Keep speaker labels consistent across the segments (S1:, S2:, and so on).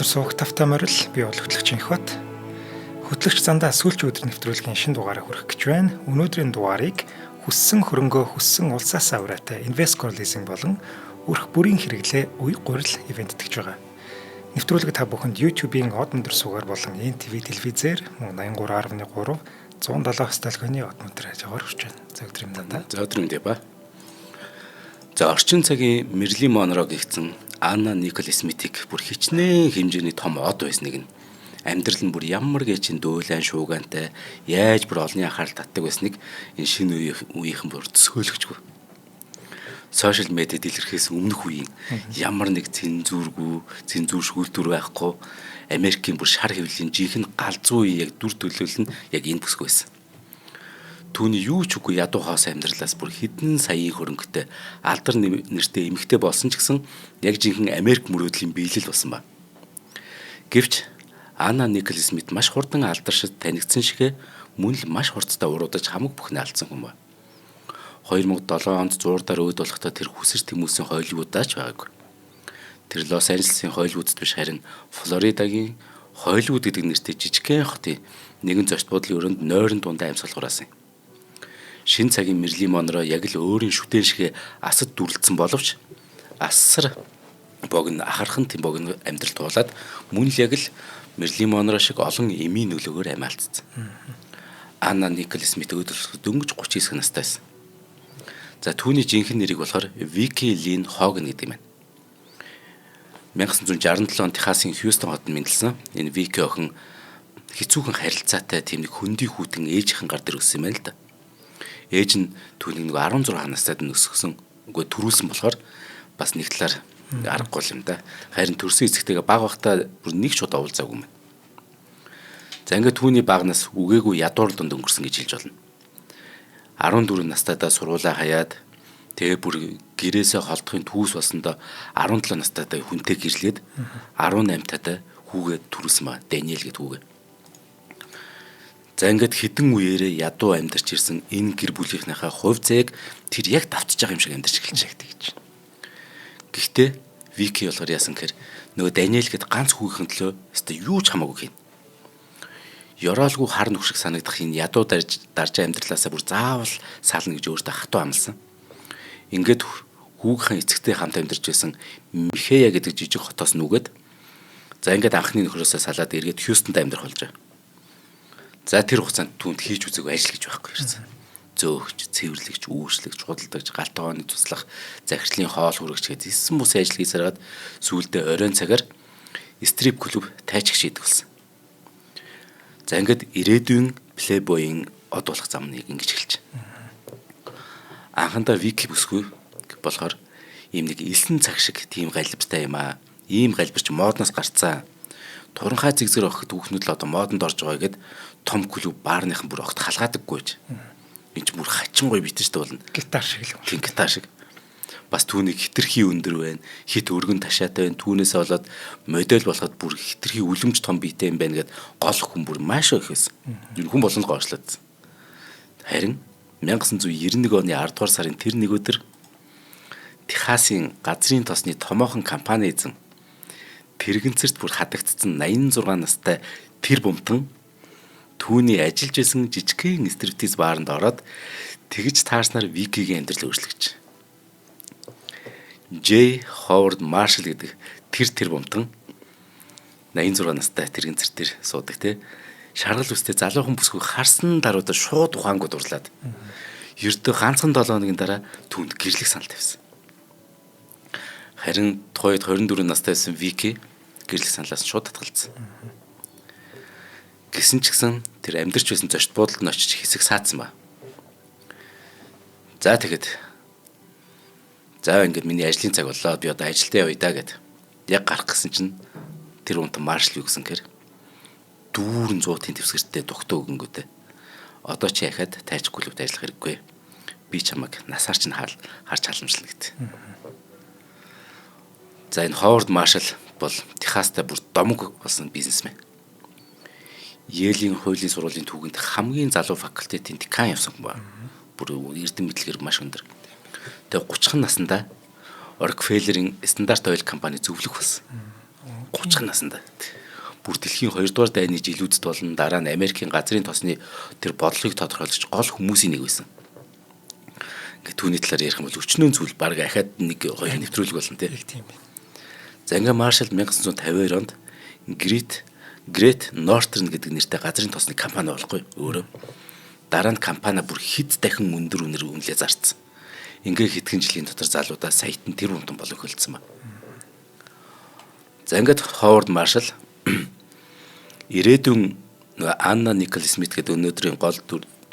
S1: өнөөдөр суугт тавтай морил би бол хөтлөгч Инхбат. Хөтлөгч зандаа сүүлчийн өдөр нэвтрүүлгийн шинэ дугаараа хүрэх гэж байна. Өнөөдрийн дугаарыг хүссэн хөрөнгөө хүссэн улсаас авраатай Invescore Leasing болон өрх бүрийн хэрэглээ уй гурил ивент тэгж байгаа. Нэвтрүүлэг та бүхэнд YouTube-ийн од мөндөр суугаар болон NTV телевизээр 83.3 170 сталгоны од мөндөр хажуугаар хүрч байна. За өдөр юм даа.
S2: За өдөр юм ба. За орчин цагийн Мэрилин Монро гэгцэн Анна Никол Смитийг бүр хичнээн хэмжээний том од байсныг нь амьдрал нь бүр ямар гэчин дөөлөн шуугантай яаж бүр олонний анхаарал татдаг байсныг энэ шинэ үеийнхэн бүр төсөөлөгчгүй. Сошиал медиад илэрхээс өмнөх үеийн ямар нэг цензур шүүлтүр байхгүй Америкийн бүр шар хэвлэлийн жинхэнэ галзуу үе яг дүр төлөөлөл нь яг энэ бүсгүй байсан. Түүний юу ч үгүй ядуу хаос амьдралаас бүр хэдэн саяын хөрөнгөтэй алдар нэртэй эмэгтэй болсон ч гэсэн яг жинхэнэ Америк мөрөөдлийн биелэл болсон ба. Гэвч Анна Никол Смит маш хурдан алдаршид танигдсан шигэ мөн л маш хурцтай уруудаж хамаг бүхнээ алдсан хүн ба. 2007 онд зуурдаар өөд болохдоо тэр хүсэж тэмүүлсэн Холливуудаач байгаагүй. Тэр Лос Анжелесийн Холливуудд биш харин Флоридагийн Холливуд гэдэг нэртэй жижигхэн хотын нэгэн зочд буудлын өрөөнд нойрон дундаа амьсгалахуурсан. Шинэ цагийн Мэрилин Монро яг л өөрийн шүтэн шиг асад дүрлцсэн боловч асар богино ахархан тийм богино амьдрал туулаад мөн л яг л Мэрилин Монро шиг олон эмийн нөлөөгөөр амиалтсан. Анна Никол Смит өөдөлсөд дөнгөж 39 настай байсан. За түүний жинхэнэ нэрийг болохоор Вики Лин Хоган гэдэг юм байна. 1967 он Техасын Хьюстон хотод мэндэлсэн. Энэ Вики охин хэцүүхэн харилцаатай тийм нэг хөндий хүүтэн ээжийнхэн гар дээр өссөн юм байна л да. Ээж нь түүнийг 16 настайд өсгсөн. Үгүй төрүүлсэн болохоор бас нэг талаар аргагүй юм да. Харин төрсөн эцэгтэйгээ баг багтаа бүр нэг шууд уулзаагүй юм. За ингээд түүний багнаас үгээгүй ядуур дунд өнгөрсөн гэж хэлж болно. 14 настайдаа сургуулаа хаяад тэгээ бүр гэрээсээ холдохын түүс болсондоо 17 настайдаа хүнтэй гэрлээд 18 тадаа хүүгээ төрүүлсэн ба Даниэл гэдэг хүүгээ. За ингээд хідэн үеэрээ ядуу амьдарч ирсэн энэ гэр бүлийнхнийхээ хувь зээг тэр яг давтж байгаа юм шиг амьдарч эхэлж байгаа гэж. Гэхдээ Вики болохоор яасан гэхээр нөгөө Даниэл гээд ганц хүүгийн төлөө өстой юу ч хамаагүй хийн. Ёроолгүй хар нүх шиг санагдах энэ ядуу дарж амьдралаасаа бүр заавал сална гэж өөртөө хатуу амласан. Ингээд хүүгийн эцэгтэй хамт амьдарч байсан Михея гэдэг жижиг хотоос нүгэд за ингээд анхны нөхрөөсөө салаад эргээд Хьюстонд амьдрах болж байгаа. За тэр хугацаанд түүнд хийж үзээгүй ажил гэж байхгүй ирсэн. Зөөгч, цэвэрлэгч, үүшлэгч, худалдагч, галтгооны туслах, захирлын хоол хүрэгч гэж исэн бүсийн ажил хийсараад сүүлдээ оройн цагаар стрип клуб тайчгч хийдэг болсон. За ингээд ирээдүйн плейбойн од болох замныг ингэж эхэлж. Анхандаа Вики бүсгүй болохоор ийм нэг элсэн цаг шиг тийм галбистай юм аа. Ийм галбирч модноос гарцсан. Туранхай зэгзэр огт хүүхнүүд л одоо модонд орж байгаа гэд том клуб баарныхан бүр огт халгаадаггүйж. Энд ч бүр хачин гоё битэрчтэй болно.
S1: Гитар шиг л.
S2: Тийм гитар шиг. Бас түүнийг хитрхи өндөр байна. Хит өргөн ташаатай байна. Түүнээсээ болоод модель болоход бүр хитрхи үлэмж том биетэй юм байна гэд гол хүн бүр маш их байсан. Энэ хүн болгонд гоошлоод. Харин 1991 оны 10 дугаар сарын тэр нэг өдөр Техасын газрын тосны томоохон компани эзэн тэрэгэнцэрт бүр хадагдсан 86 настай тэр бумтан түүний ажиллаж байсан жижигхэн стриптиз бааранд ороод тэгж таарснаар Викигийн амьдрал өөрчлөгдөж. J. Howard Marshall гэдэг тэр бумтан 86 настай тэрэгэнцэр дээр суудаг те шаргал үстэй залуухан бүсгүй харсан даруйдаа шууд ухаангууд урлаад ердөө ганцхан 7 хоногийн дараа түүнд гэрлэх санал тавьсан. Харин тухайд 24 настай байсан Вики гэрлэх саналаас шууд татгалцсан. Гэсэн ч гэсэн тэр амьдарч байсан зочд буудалд нь очиж хэсэг саадсан ба. За тэгэхэд ингээд миний ажлын цаг боллоо. Би одоо ажилдаа явъя да гэд. Яг гарах гэсэн чинь тэр унтан Маршал юу гэсэн гэр дүүрэн 100-ын төвсгэртээ дугтаа өгөнгөтэй. Одоо чи яхад тайч клубт ажиллах хэрэггүй. Би чамайг насаар чинь харж халамжлана гэд. За энэ Ховард Маршал бол Техастай бүр домог болсон бизнесмен. Йелийн хуулийн сургуулийн түүхэнд хамгийн залуу факультетийн декан явсан хүн ба. Бүр эрдэм мэдлэгээр маш өндөр. Тэгээ 30 наснда Rockefeller-ийн Standard Oil компани зөвлөх болсон. жавхчих насанда. Бүр дэлхийн 2 дугаар дайны жилүүдэд болон дараа нь Америкийн газрын тосны тэр бодлогыг тодорхойлж гол хүмүүсийн нэг байсан. Ингээ түүний талаар ярих юм бол өчнөө зүйл баг ахаад нэг хоёр нэвтрүүлэг болно тийм байна. За ингээ Маршалл 1952 онд Great Northern гэдэг нэртэй газрын тосны компани болохгүй өөрөө. Дараа нь компани бүр хэд дахин өндөр үнээр үнэлээ зарцсан. Ингээ хэдхэн жилийн дотор залуудаа саятан тэр үнтэн болон хөлдсөн ба. За ингээд Ховард Маршалл ирээдүйн Анна Никол Смит гэдэг өнөөдрийн гол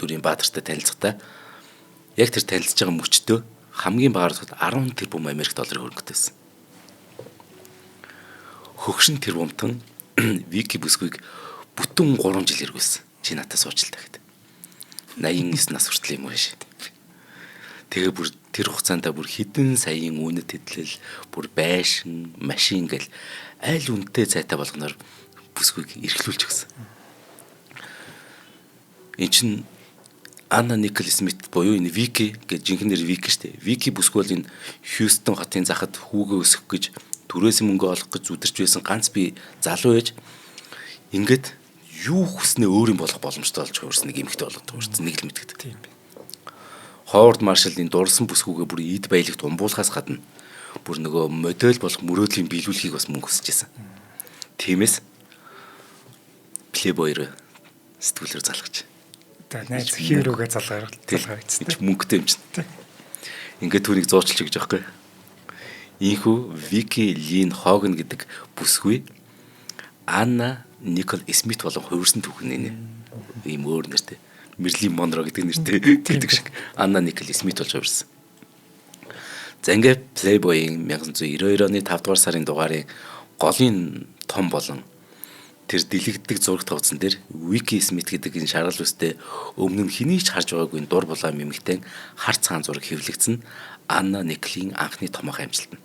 S2: дүрийн баатартай танилцахдаа яг тэр танилцж байгаа мөчтөө хамгийн багаар 10 тэрбум Америк долларын хөрөнгөтэйсэн. Хөгшин тэрбумтан Вики бүсгүйг бүтэн 3 жил эргүүлсэн. Чи надад суучлаа гэхэд. 89 нас хүртэл юм байна. Тэгээ бүр тэр хугацаанд бүр хэдэн саяын үнэт хэдлэл, бүр байшин, машин гэл аль үнэтэй цайтай болгоноор бүсгүйг эрхлүүлж өгсөн. Энд чинь Анна Никол Смит буюу энэ Вики гэж жинхэнээр Вики штэ. Вики бүсгүй бол энэ Хьюстон хотын захад хүүгээ өсгөх гэж төрөөсөн мөнгө олох гэж зүдэрч байсан ганц би залуу ээж. Ингээд юу хүснээ өөр юм болох боломжтой болж хувирсан нэг эмэгтэй болоод хувирсан нэг л мэдгэдэг. Тийм байна. Ховард Маршаллын дурлсан бүсгүйгээ бүр эд баялагт умбуулахаас гадна бүр нөгөө модель болох мөрөөдлийн биелүүлэхийг бас мөнгө хүсэж байсан. Тиймээс плейбойр сэтгүүлээр залгаж.
S1: Тэгээ найз хирүүгээ залгаагцсан.
S2: Мөнгөтэй юм чинь. Ингээд түүнийг зуучилж өгч байгаа байхгүй. Ийхүү Вики Лин Хоген гэдэг бүсгүй Анна Никол Смит болон хувирсан түүхний ийм өөр нэртэй. Мерлин Монро гэдэг нэртэй гэдэг шиг Анна Никол Смит болж хувирсан. За ингээд Playboy-ийн 1992 оны 5 дугаар сарын дугаарын голын том болон тэр дэлгэгддэг зураг тавцсан дээр Вики Смит гэдэг энэ шаргал үстэй өмнө нь хэний ч харж байгаагүй дур булаа мэмэгтэй хар цагаан зураг хэвлэгдсэн Анна Николын анхны томоохон амжилт нь.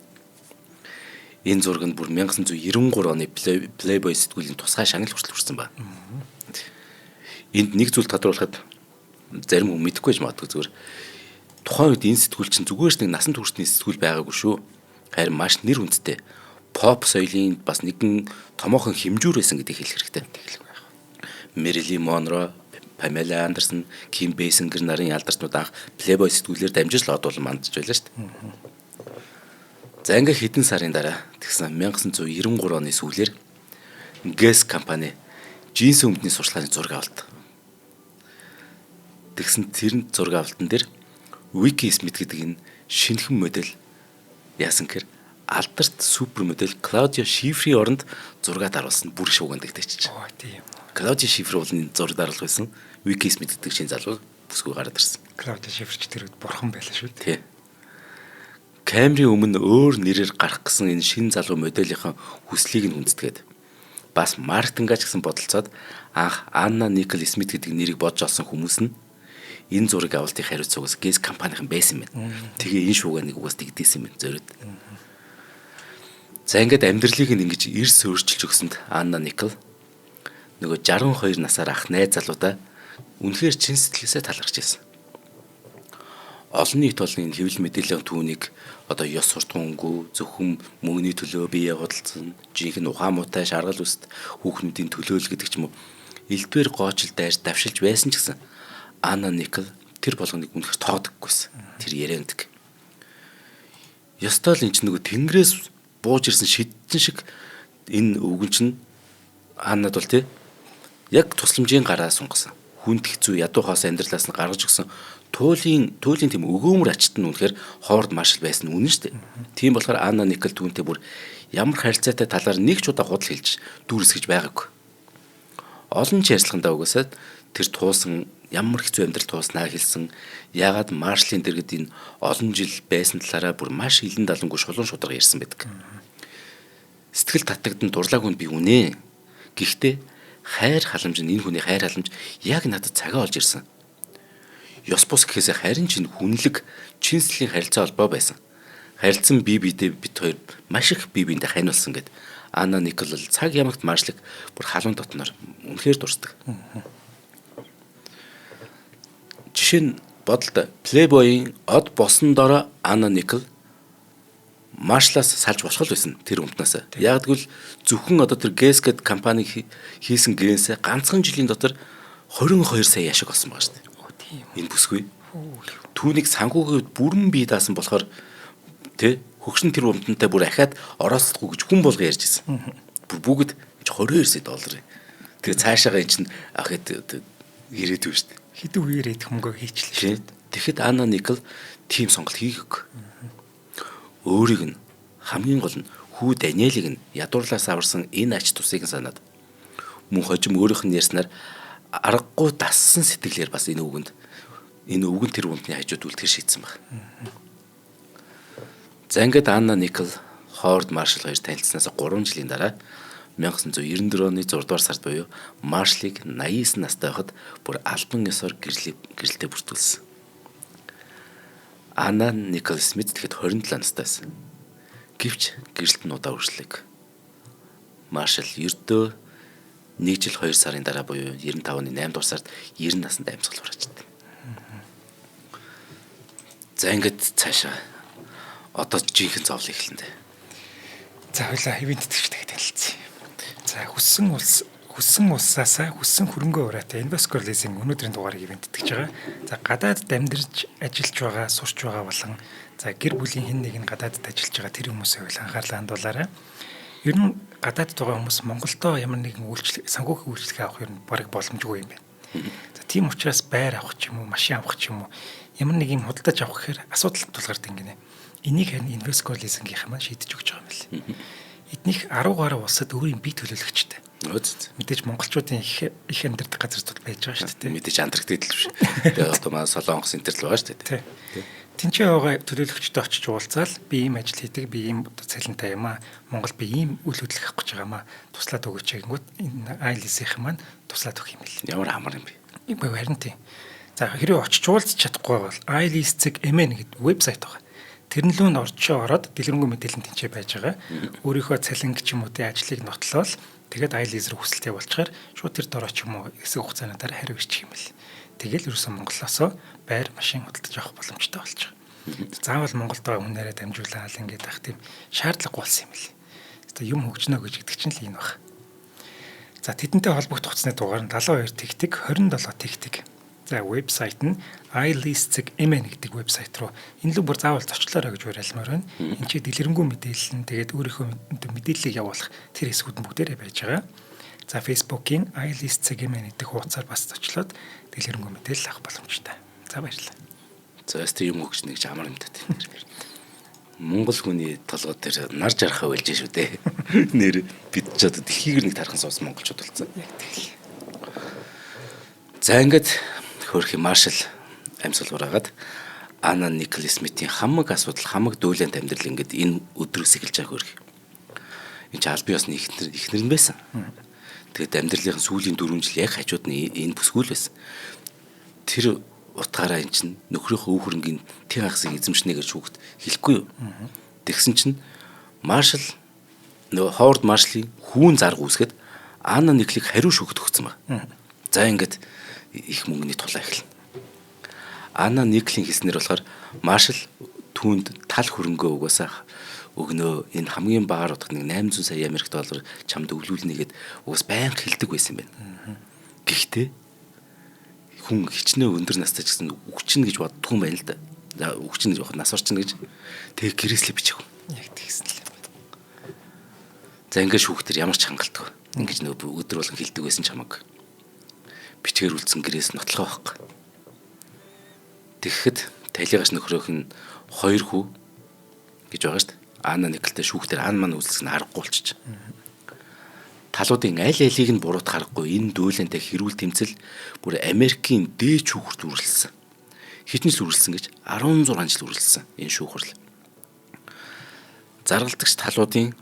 S2: Энэ зураг нь бүр 1993 оны Playboy сэтгүүлийн тусгай шагнал хүртэл хүрсэн ба. Энд нэг зүйл тодруулахад зарим хүн мэдэхгүй ч магадгүй зүгээр. Тухайн үед энэ сэтгүүл чинь зүгээр нэг насан туршдын сэтгүүл байгаагүй шүү. Харин маш нэр хүндтэй pop соёлын бас нэгэн томоохон хэмжүүр байсан гэдгийг хэлэх хэрэгтэй. Мэрилин Монро, Памела Андерсон, Ким Бейсингер нарын алдарчнууд анх Playboy сэтгүүлээр дамжиж л одуулан мандж байлаа шүү дээ. За ингээ хэдэн сарын дараа тэгсэн 1993 оны сүүлээр Guess компани джинс өмдний сурчлагын зураг авалт. Тэгсэн тэр зураг авалтан дээр Вики Смит гэдэг энэ шинэхэн модель яасан гэхээр алдарт супер модель Клаудиа Шифрийн оронд зураг даруулсан бүр шуугандагтай ч.
S1: Оо тийм.
S2: Клаудиа Шифр бол энэ зураг даруулах байсан. Вики Смит гэдэг шинэ залуу бүсгүй гараад ирсэн.
S1: Клаудиа Шифрч тэр бурхан байлаа шүү
S2: Тий.
S1: дээ.
S2: Камерын өмнө өөр нэрээр гарах гэсэн энэ шинэ залуу моделийнхаа хүслийг нь хүндэтгээд бас маркетингаач гэсэн бодолцоод анх Анна Никол Смит гэдэг нэрийг бодж олсон хүмүүс нь энэ зураг авалтын хариуцлагаас Guess компанийн байсан юм байна. Тэгээ энэ шуугаа нэг угаас тэгдээсэн юм байна зориуд. За ингээд амьдралыг нь ингэж эрс өөрчилж өгсөнд Анна Никол нөгөө 62 насаар ах найз залуудаа үнэхээр чин сэтгэлээсээ талархаж байсан. Олон нийт болон энэ хэвлэл мэдээллийн түүнийг одоо ёс суртахуунгүй зөвхөн мөнгөний төлөө бие худалдсан, жинхэнэ ухаан муутай шаргал үст хүүхнүүдийн төлөө л гэдэг ч юм уу элдвэр гоочл дайрч давшилж байсан ч гэсэн Анна Никол тэр болгоныг үнэхээр тоодоггүйсэн. Тэр яриандаг. Ёстой л энэ ч нөгөө тэнгэрээс бууж ирсэн шидсэн шиг энэ өвгөн чинь Аннад бол тий яг тусламжийн гараа сунгасан. Хүнд хэцүү ядуу хоос амьдралаас нь гаргаж өгсөн туйлын тийм өгөөмөр ачт нь үнэхээр Ховард Маршалл байсан үнэн шүү дээ. Тийм болохоор Анна Никол түүнтэй бүр ямар харилцаатай талаар нэг ч удаа худал хэлж дүүрсгэж байгаагүй. Олон ч ярьцлагандаа угаасаа тэр туусан ямар хэцүү амьдрал тууснаа хэлсэн. Яагаад Маршаллын дэргэд энэ олон жил байсан талаараа бүр маш хилэн далангүй шулуун шударга ярьсан байдаг. Сэтгэл татагдан дурлааг хүн би үнэ. Гэхдээ хайр халамж нь энэ хүний хайр халамж яг надад цагаа олж ирсэн. Ёс бус гэхээс харин ч хүнлэг чинслийн харилцаа холбоо байсан. Харилцан бие биедээ бит хоёр маш их бие биендээ ханиулсан гэд Анна Никол цаг ямагт Маршаллыг бүр халуун дотноор үнэхээр дурсдаг. Жишээ нь бодолтой Playboy-ийн од босон дороо Анна Никол Маршалаас салж болох л байсан тэр өмтнөөс. Яг тэгвэл зөвхөн одоо тэр Guess гэд компани хийсэн гэнсээ ганцхан жилийн дотор 22 сая яшиг олсон байгаа шүү дээ.
S1: Тийм.
S2: Энэ бүсгүй. Түүнийг санхүүгийн бүрэн бий даасан болохоор тэ хөгшин тэр өмтөнтэй бүр ахаад ороосдохгүй гэж хүн болго ярьж ирсэн. Бүр бүгд 22 сая доллар. Тэгээ цаашаага эн чинь ахад ирээдүй шүү дээ.
S1: Хэдэн үеэр идэх мөнгөө хийчлээ шүү дээ.
S2: Тэгэхэд Анна Никол тийм сонголт хийгээгүй. Өөрийг нь хамгийн гол нь хүү Даниэлийг нь ядуурлаас аварсан энэ ач тусыг санаад мөн хожим өөрийнх нь ярьснаар аргагүй дассан сэтгэлээр бас энэ үгэнд тэр үндний хажууд үлдэхэр шийдсэн баг. За ингээд Анна Никол Ховард Маршал хоёр танилцсанаас 3 жилийн дараа 1994 оны 6 дугаар сард буюу Маршалыг 89 настай байхад бүр албан ёсоор гэрэлтэй бүртгүүлсэн. Анна Никол Смит тэгэхэд 27 настай байсан. Гэвч гэрэлт нь удаа үргэлжлэв. Маршал ердөө 1 жил 2 сарын дараа буюу 95 оны 8 дугаар сард 90 наснд амьсгал хураачдаг. За ингээд цаашаа одоо жинхэнэ зовлон эхэлнэ.
S1: За хоёлаа хэвийн тэтгэгчтэй танилцъя. За хүссэн улсаасаа хүссэн хөрөнгө ураатай Invesco Leasing өнөөдрийн дугаарыг ивент тэтгэж байгаа. За гадаадд амьдарч ажиллаж байгаа, сурч байгаа болон за гэр бүлийн хэн нэг нь гадаадд ажиллаж байгаа тэр хүмүүсээ хоёлаа анхаарлаа хандуулаарай. Ер нь гадаадд байгаа хүмүүс Монголдоо ямар нэгэн санхүүгийн үйлчлэг авах ер нь бараг боломжгүй юм байна. За тийм учраас байр авах ч юм уу, машин авах ч юм уу ямар нэг юм худалдаж авах гэхээр асуудал тулгардаг гинэ. Энийг харин Invesco Leasing-ийн маань шийдэж өгч байгаа юм байна. Эднийх 10 гаруй улсад өөрийн бие төлөөлөгчтэй. Мэдээж монголчуудын их амьдардаг газар тул байж байгаа шүү дээ.
S2: Мэдээж Антарктид л биш. Тэгээ одоо манай Солонгос энтер л байгаа шүү дээ.
S1: Тинчээ байгаа төлөөлөгчтэй очиж уулзаал би ийм ажил хийдэг, би ийм цалинтай юм аа. Монгол би ийм үйл хөдлөх авах гэж байгаа маа. Туслаад өгөөч гэнгүүт энэ ILS-ийн маань туслаад өгөх юм бэл.
S2: Ямар амар юм бэ?
S1: Ийм харин тийм. За хэрэв очиж уулзч чадахгүй бол ILS.mn гэдэг вебсайт байгаа. Тэрнлүүнд ороод дэлгэрэнгүй мэдээлэл тэнцээ байж байгаа. Өөрийнхөө цалинг ч юм уу тэ ажлыг нотлол тэгээд ILS рүү хүсэлтэй болчихоор шууд тэр дороо ч юм уу хэсэг хугацааны дараа хариу ирчих юм бэл. Тэгэл ерөөсөн Монголоосоо байр машин худалдаж авах боломжтой болж байгаа. Заавал Монголд байгаа хүнээрээ дамжуулаад ингээд ах тийм шаардлагагүй болсон юм бэл. Тэгвэл юм хөгжнө гэж гэдэг чинь л энэ баг. За тэдэнтэй холбогдох хугацааны дугаар нь 72 тэгтэг 27 тэгтэг. За вебсайт нь ILS.mn гэдэг вебсайт руу энэ л бүр заавал зочлоорой гэж уриалмаар байна. Энд чи дэлгэрэнгүй мэдээлэл нь тэгээд өөрийнхөө мэдээллийг явуулах тэр хэсгүүд нь бүгдээрээ байж байгаа. За Facebook-ийн ILS.mn гэдэг хуудасаар бас зочлоод дэлгэрэнгүй мэдээлэл авах боломжтой. За баярлалаа.
S2: За өстө юм өгч нэг амар юм даа. Монгол хүний толгой дээр нар жарахаа байлж шүү дээ. Нэр бид ч одоо дэлхийг нэг тархан суус монголчууд болсон.
S1: Яг тэгэл.
S2: За ингээд хөрх Маршал амьсгал ураагаад Анна Никол Смитийн хамаг асуудал, хамаг дүүлэнт амьдрал ингээд энэ өдрөөс эхэлж байгаа хөрх. Энд чи албан ёсны ихнэр нь байсан. Тэгээд амьдралын сүүлийн 4 жил яг хажууд нь энэ бүсгүүл байсан. Тэр утгаараа эн чинь нөхрийнхөө өв хөрөнгийн тий хагасыг эзэмшнэ гэж хүүхд хэлэхгүй юу. Тэгсэн чинь Маршал нөгөө Ховард Маршалын хүүн зарг үүсгэд Анна Николыг хариу шүүхт өгсөн баг. За ингээд их мөнгөний тулаа эхэлнэ. Анна Николийн хэлснээр болохоор Маршал түүнд тал хөрөнгөө өгнөө энэ хамгийн бага утгад нэг 800 сая Америк доллар чамд өглүүлнэгээд уус байнга хэлдэг байсан юм байна. Гэхдээ хүн хичнээн өндөр настай ч гэсэн үгчнэ гэж боддгүй юм байна л да. За үгчнэ гэж боход нас орчно гэж тэг гэрээслэ бичих.
S1: Яг тэгсэн л.
S2: За ингээд шүүхтэр ямар ч хангалтгүй. Ингэж нөгөө өдөр болгон хэлдэг байсан ч хамаагүй. Бичгээр үлдсэн гэрээс нотлохоо байхгүй. Тэгэхэд талигаш нөхрөөх нь 2 хүү гэж байгаа шүү дээ. Анна Николтой шүүхтэр ан маань үлдсэн харахгүй болчих. Талуудын аль алийг нь буруут харахгүй энэ дүүлэнтэй хэрүүл тэмцэл бүр Америкийн дээд шүүхэрт үргэлжилсэн. Хитэн жил үргэлжилсэн гэж 16 жил үргэлжилсэн энэ шүүхэрл. Заргалдагч талуудын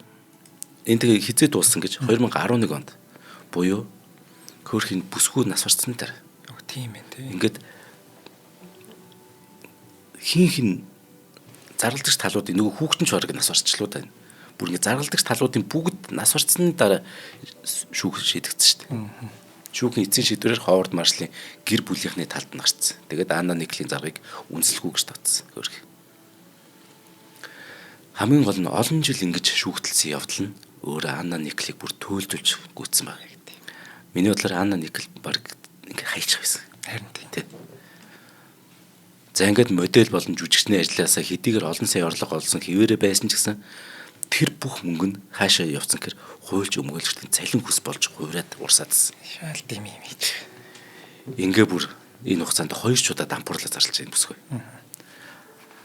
S2: энэ тэгээ хизээ дууссан гэж 2011 онд буюу хөрхийн бүсгүй нас барцсан дээр.
S1: Тийм ээ тий.
S2: Ингээд хин заргалдагч талуудын нөгөө хүүхдэн ч бараг нас барцчлуу тань. Бүр ингээд заргалдагч талуудын бүгд нас барцсны дараа шүүх шийдэгдсэн шүү дээ. Шүүхийн эцсийн шийдвэрээр Ховард Маршалын гэр бүлийнхний талд нь гарцсан. Тэгээд Анна Николийн заргыг үнэлэхгүй гэж тооцсон. Хөрх. Хамгийн гол нь олон жил ингэж шүүгтэлсэн явдал нь өөрөө Анна Никлийг бүр төөлжүүлж гүйтсэн байна гэдэг. Миний бодлоор Анна Никл баг ингэ хайчих байсан.
S1: Харин тийм.
S2: За ингээд модель болон жүжигчний ажлаасаа хэдийгээр олон сая орлого олсон хэвээрээ байсан ч гэсэн тэр бүх мөнгө нь хаашаа явцсан гэхээр хуульч өмгөөлөгчдийн цалин хүс болж хувраад урсаадсэн.
S1: Шаал дэм юм ийж.
S2: Ингээ бүр энэ хугацаанд 2 удаа дампуурлаа зарлаж байгаа юм бүсгүй.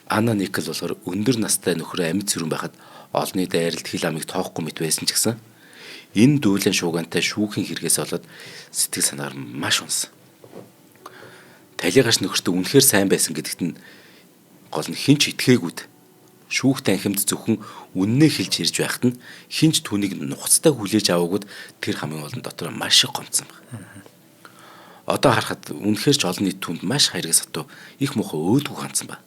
S2: Анна Никл болохоор өндөр настай нөхрөө амьд сэрүүн байхад олонний дайралд хил амыг тоохгүй мэт байсан ч гэсэн энэ дүүлэн шуугантай шүүхийн хэрэгээс болоод сэтгэл санаагаар маш унсан. Талигаш нөхөртөө үнэхээр сайн байсан гэдэгт нь гол нь хинч итгээгүүд шүүхтэй анхимд зөвхөн үннээ хэлж ирж байхад нь хинч түүнийг нухацтай хүлээж аваагууд тэр хамгийн олон дотор маш их гомцсон байна. Одоо харахад үнэхээр ч олон нийт түнд маш хаягдсан сатуу их муухай өөдгөө хандсан байна.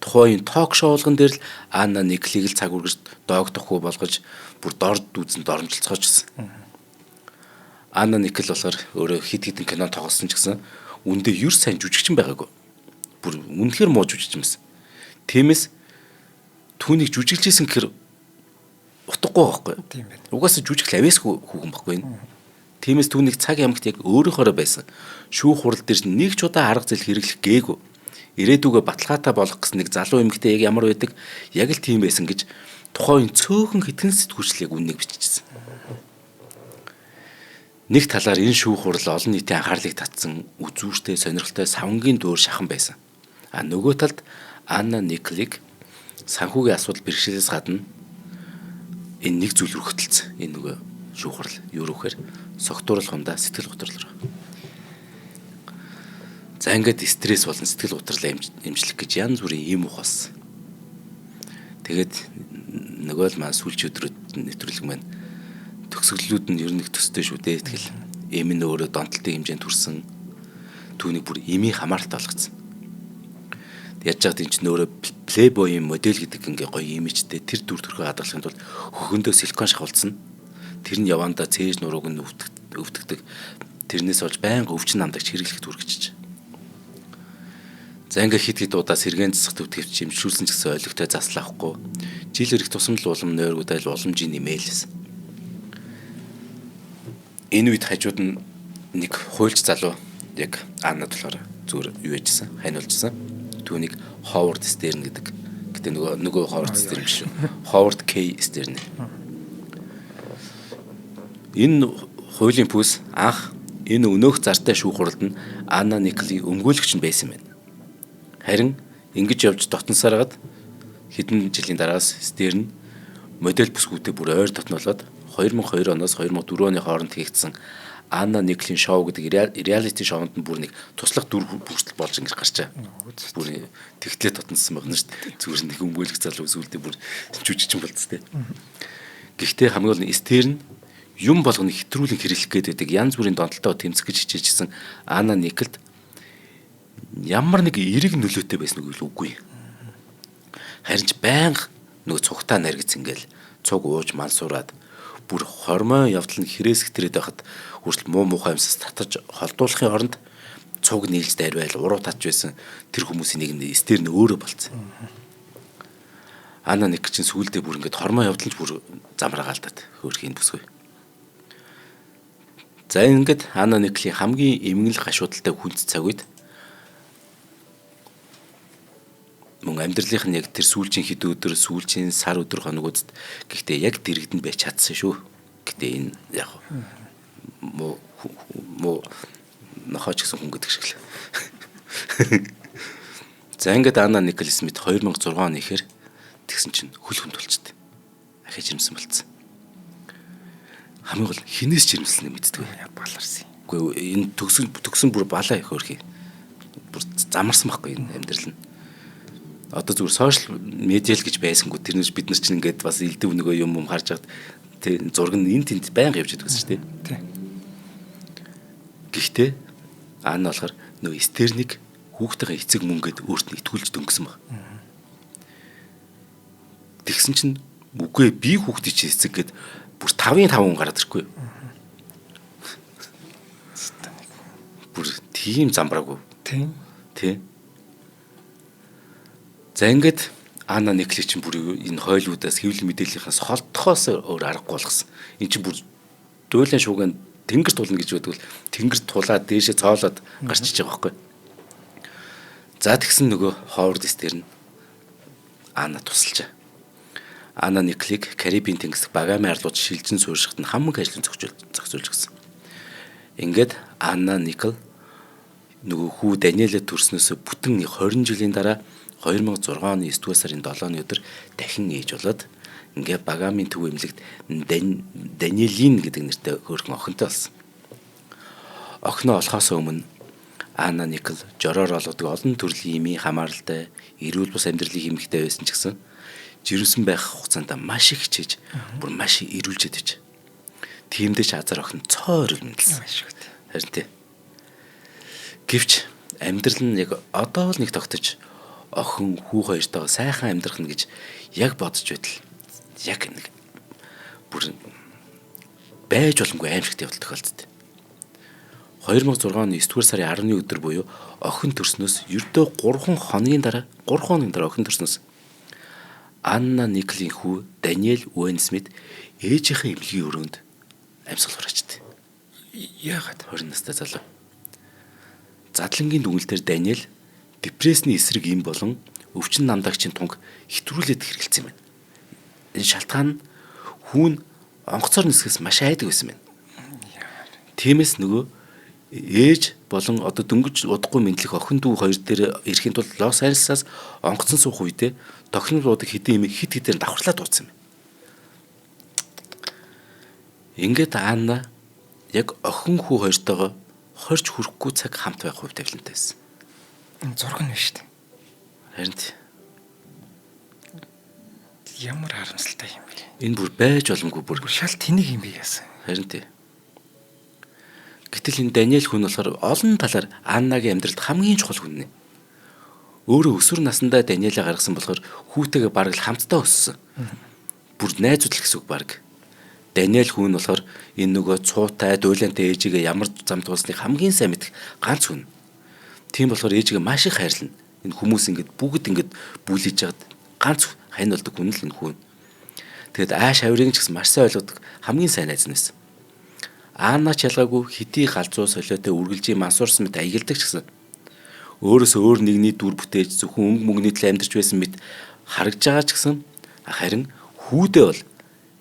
S2: Тухайн ток шоу болгон дээр л Анна Никлийг л цаг үргэж доогдохгүй болгож бүр дорд дүүзэн доромжилцоочсон. Анна Никл болохоор өөрөө хит хитэн кино тоглосон ч гэсэн үндэ юр сайн жүжигчин байгаагүй. Бүр үнэхээр муу жүжигчин байсан. Тиймээс түүнийг жүжиглэжсэн гэхээр утгагүй байхгүй.
S1: Тийм байна.
S2: Угаасаа жүжигл авьяасгүй хүүхэн байхгүй энэ. Тиймээс түүнийг цаг ямагт яг өөрийнхоороо байсан. Шүүх хурал дээр нэг ч удаа арга зэл хэрэглэх гээгүй. Ирээдүгөө баталгаатай болох гэсэн нэг залуу эмэгтэй яг ямар байдаг яг л тийм байсан гэж тухайн цөөхөн хитгэн сэтгүүлчлийг үннийг биччихсэн. Нэг талаар энэ шүүх хурал олон нийтийн анхаарлыг татсан үзүүртэй сонирхолтой савнгийн дуур шахан байсан. А нөгөө талд Анна Никлийг санхүүгийн асуудал бэрхшээлээс гадна энэ нэг зүйл рүү хөтөлсөн. Энэ нөгөө шүүх хурал юу рүүхээр согтууруулах хундаа сэтгэл готрол руу. За ингээд стресс болон сэтгэл готрлоо эмчлэх гэж янз бүрийн юм ухаасан. Тэгээд нөгөө л маань сүүлч өдрүүд нэвтрүүлэг маань төгсгөлүүд нь ер нь их төстэй шүү дээ. Тэгэл эм нь өөрөө донтолтын хэмжээнд хүрсэн. Түүнийг бүр эми хамааралтай болгоцсон. Яаж чад энэ ч нөөрэ плейбойн модель гэдэг ингээ гоё имижтэй тэр дүр төрхөө хадгалахын тулд хөхөндөө силикон шахуулсан. Тэр нь явандаа цээж нурууг нь өвтгдөг. Тэрнээс болж байнга өвчин намдагч хэрэглэх дүргэж. За ингээ хит хит удаа сэргээн засах төвтгөвч имжүүлсэн ч гэсэн ойлгохтой заслаа авахгүй. Жилээр их тусамл улам нойргуудаа уламжийн нэмээлсэн. Энэ үед хажууд нь нэг хуульч залуу яг Аннад болохоор зүгээр юу яжсэн, ханиулжсэн. Түүнийг Ховард Стерн гэдэг. Гэтэ нөгөө Ховард Стерн биш шүү. Ховард К Стерн. Энэ хуулийн пүүс анх энэ өнөөх зартай шүүх хуралд нь Анна Никлийн өмгөөлөгч нь байсан байна. Харин ингэж явж дотносараад хэдэн жилийн дараас Стерн модель бүсгүүдэд бүр ойр дотнолоод 2002 оноос 2004 оны хооронд хийгдсэн Анна Никлийн шоу гэдэг реалити шоунд нь бүр нэг туслах дүр бүртэл болж ингэж гарчаа. Бүр тэгтлээ дотносон байна шүү дээ. Зүгээр нэг өмгөөлөх залуу зүйлдээ бүр жүжигчин болцсон тийм. Гэхдээ хамгийн гол нь Стерн юм болгоны хэтрүүлэн хэрэглэх гээд байдаг янз бүрийн донтолтой тэмцэх гэж хичээжсэн Анна Никлд ямар нэг эерэг нөлөөтэй байсан үгүй. Харин ч байнга нөгөө цугтаа наргиц ингээл цуг ууж мансуураад бүр хормой явдал нь хэрээс хэтрээд байхад хүртэл муу муухай юмсаас татаж холдуулахын оронд цуг нийлж дайрвал уруу татж байсан тэр хүмүүсийн нэг нь Стерн өөрөө болцсон. Анна Ник чинь сүүлдээ бүр ингээд хормой явдал нь бүр замраа галдаад хөөрхийн бүсгүй. За ингээд Анна Никлийн хамгийн эмгэнэл гашуудалтай хүнц цаг үед мөн амьдралынх нь яг тэр сүүлчийн хэд өдөр, сүүлчийн сар өдөр хоногудад гэхдээ яг дэрэгдэнд байж чадсан шүү. Гэтэ энэ яг мо нохооч гэсэн хүн гэдэг шиг л. За ингээд Анна Никл Смит 2006 оны ихэр тэгсэн чинь хөл хөнд болчихдээ. Ахиж жирэмсэн болцсон. Хамгийн гол хинээс жирэмсэн юм мэддэг бай.
S1: Баларсан.
S2: Үгүй энэ төгсөн бүр балаа их хөрхий. Бүр замарсан байхгүй энэ амьдрал нь. Одоо зүгээр сошиал медиа л гэж байсангүй тэрнээс бид нар чинь ингээд бас элдв нөгөө юм харж хаад тэр зураг нь энэ тэнд байнга явж байдаг шүү дээ.
S1: Тийм.
S2: Гэхдээ Анна болохоор нөгөө Стерник хүүхдтэйгээ эцэг мөнгөд өөрт нь итгүүлж дөнгөсөн баг. Тэгсэн чинь үгүй би хүүхдийн чинь эцэг гэд бүр 5-5 хүн гараад ирэхгүй. Бүр тийм замбраагүй.
S1: Тийм.
S2: Тэ. За ингээд Анна Никли чинь бүр энэ хойлуудаас хэвлэл мэдээллийнхээс холдохоос өөр аргагүй болгосон. Энд чинь бүр дуйлан шууган тэнгэр тулна гэж бодвол тэнгэр тулаад дээшээ цоолоод гарч иж байгаа байхгүй. За тэгсэн нөгөө Ховард Стер нь Анна тусалжаа. Анна Никлиг Карибын тэнгис багаамын арлууд шилжин сууршихад нь хамаг ажлын зохицуулж гисэн. Ингээд Анна Никл нөгөө хүү Даниэлэ төрснөөс бүтэн 20 жилийн дараа 2006 оны 9 дугаар сарын 7-ны өдөр дахин ээж болоод ингээ багаамын төв эмнэлэгт Даниэлин гэдэг нэртэй хөөрхөн охинтой болсон. Охиноо олохоос өмнө Анна Никл жороор олгодог олон төрлийн эмийн хамааралтай эрүүл бус амьдралын хэмжээтэй байсан ч гэсэн жирэмсэн байх хугацаанд маш их хичээж бүр маш эрүүлжээд байж. Тиймдээ ч азар охин цоор өргөнөлсөн. Харин тий. Гэвч амьдрал нь яг одоо л нэг тогтож охин хүү хоёртойгоо сайхан амьдрах нь гэж яг бодож байтал яг нэг бүр байж боломгүй аимшигт явдал тохиолдсон. 2006 оны 9 дугаар сарын 10-ны өдөр буюу охин төрснөөс ердөө 3 хоногийн дараа охин төрснөөс Анна Никлийн хүү Даниэл Уэйн Смит ээжийнхээ эмнэлгийн өрөөнд амьсгалаар ачдаг.
S1: Яагаад
S2: 20 настай залуу. Задлангийн дүнэлтээр Даниэл депрессний эсрэг юм болон өвчин намдагчийн тунг хэтрүүлээд хэрэгэлсэн юм байна. Энэ шалтгаан нь хүүн онгоцоор нисгээс маш айдаг байсан байна. Тиймээс нөгөө ээж болон одоо дөнгөж удахгүй мэдлэх охин дүү хоёр дээр ирэхийн тулд Лос Анжелесаас онгоцон суух үедээ тохиолдлуудыг хэдийн хит хитээр давхарлаад дуудсан юм. Ингээд Анна яг охин хүү хоёртойгоо хорж хүрэхгүй цаг хамт байх хувь тавилантай байсан.
S1: Зураг нь биш үү?
S2: Харин тий.
S1: Ямар харамсалтай юм бэ?
S2: Энэ бүр байж боломгүй бүр
S1: Шал тэнийг юм би яасан.
S2: харин тий. Гэтэл энэ Даниэл хүн болохоор олон талаар Аннагийн амьдралд хамгийн чухал хүн нэ. Өөрөө өсвөр насндаа Даниэлээ гаргасан болохоор хүүтэйгээ бараг л хамтдаа өссөн. Бүр найзууд л гэсэн үг бараг. Даниэл хүн болохоор энэ нөгөө цуутай, дуйлантай ээжигээ ямар зам туулсныг хамгийн сайн мэдэх ганц хүн. Тийм болохоор ээжигээ маш их хайрлана. Энэ хүмүүс ингээд бүгд ингээд бүлийж жаад ганц хань болдог хүн л энэ хүн. Тэгэд ааш авирыг ч гэсэн маш сайн ойлгодог хамгийн сайн найз нь байсан. Анна ч ялгаагүй хэдий галзуу солиотой үргэлжийн мансуурсан мэт аягалдаг ч гэсэн өөрөөсөө өөр нэгний дүр бүтээж зөвхөн өнгө мөнгөний төлөө амьдарч байсан мэт харагдж байгаа ч гэсэн харин хүүдээ бол